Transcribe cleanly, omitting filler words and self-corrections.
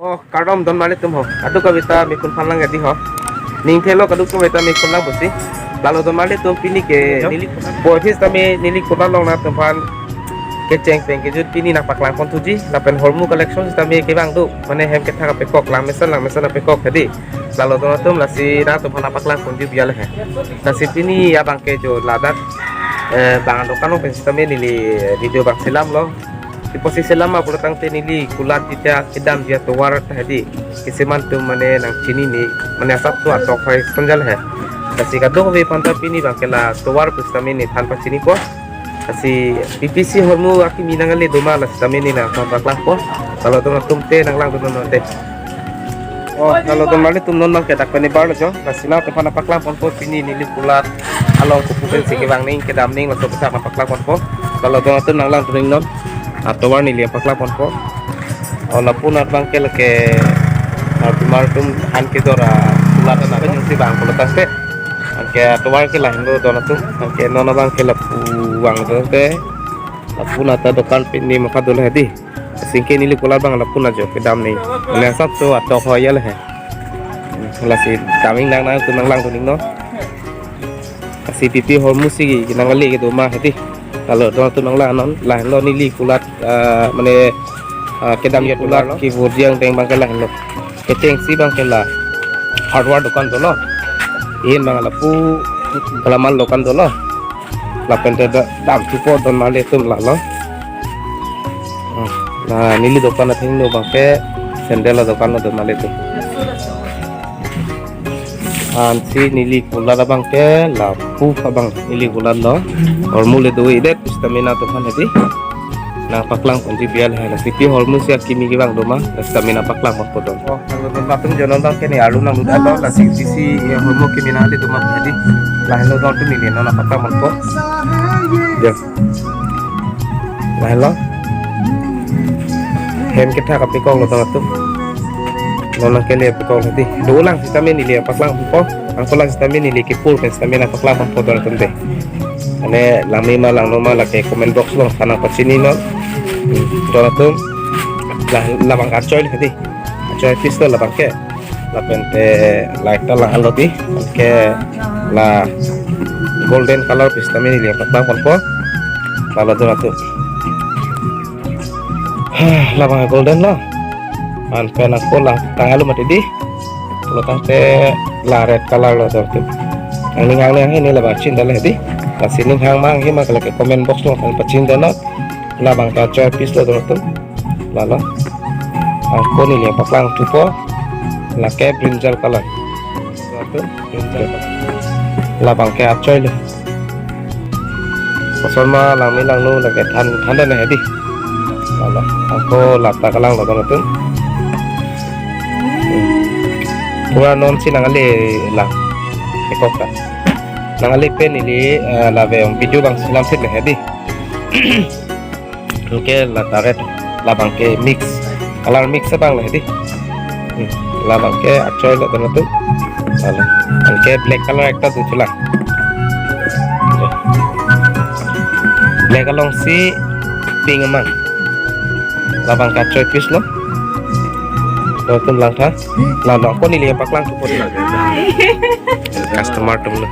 Oh, kardom don mali tum ho. Atu kavita mikun phalang gadi ho. Ning thelo kaduk kavita mikun lang busi. Lalu don mali tum pini ke nili bohis tame nili kuda long na tum phan ke cheng peng ke jut pini na paklang kon tuji na pen hormu collection tame ke bang du mane hem ke thaka pe kok lang mesan na pe kok hadi. Lalu don tum lasi na tum phan paklang kon ju bial he. Lasi pini ya bang ke jo ladat bang dokan pen tame nili video bang selam lo. Di posisi lama pulang tenili kulat tidak kedam dia tuar tadi kisiman tu mana nang sini ni mana satu atau kau senjal he kasih kado kau pantai pini bangkela tuar pustami ni tanpa sini ko kasih PPC hormu aki minang ali doma lah stami ni nang tanpa kelas ko kalau tu tum te nang lang tu non te oh kalau tu mali tum non nang kedak pani bar jo kasih na tu pana paklang pon po pini nili kulat along kupukan sikit bang ning kedam ning langsung kita paklang pon po kalau tu nang lang tu ning non atau warni lihat pakla pon ko ola pun bang ke leke bimar tum han ke dora ulat na kan yung si bang ko taste ke atau war ke lain do dona tum ke nona bang ke lapu wang do ke lapu na ta dokan pini maka dole hadi singke nili kulat bang lapu na jo ke dam ni ne sab to atau ho ya le he la si kaming nang nang tu nang lang tu ning no si pipi hor musi nang ali ke do ma hadi kalau doang tu nang non lah lo nili kulat mane kedam ya kulat keyboard yang teng bang kelah lo keteng si bang kelah hardware dukan tu lo in bang lapu kalaman lokan tu lo lapen ada dam support don male tu lah lo nah nili dukan na thing lo bang ke sendela dukan lo don male tu si nili kulat abang ke lapu abang nili kulat lo hormule do ide stamina to kan hadi na paklang ponji bial hai na sipi hormu sia kimi ki bang doma stamina paklang ko don oh kalau don patung jonon bang ke ni alu nang udah lo la sisi hormu kimi na ali doma hadi lah lo don tu nili na paklang mon ko ya lah lo hem kita kapi kong lo tu nona kele pakol hati dolang stamina nili paklang ko ang kulang stamina nili ki full stamina paklang ko don tunde ane lami malang noma lagi comment box lo kanang pasini no dola tu labang acoy hati acoy pistol labang ke lapente light lang aloti ke la golden color pistol ini lihat patang kon po lalu dola tu labang golden lo an pena ko lang tangalu mati di lo tante la red color lo tu ang lingang ini labang cinta lah hati kasih ning hang mang hima kalau ke comment box lo kan pacin dana labang ka choy piece lo tu lala aku ni lihat paklang tupo la ke brinjal color tu brinjal labang ke choy lo pasal ma lang milang lo la ke than na hedi lala aku lata kalang lo tu pura non sinang ale lang ekokta nangali pen ini lave video bang silam sit le hedi oke la taret la bang ke mix color mix bang le hedi la bang ke acoy lo dono tu ala ke black color ekta tu chula black along si pink man la bang ka acoy piece lo do tum lang tha la no ko ni le paklang tu pot customer tum lo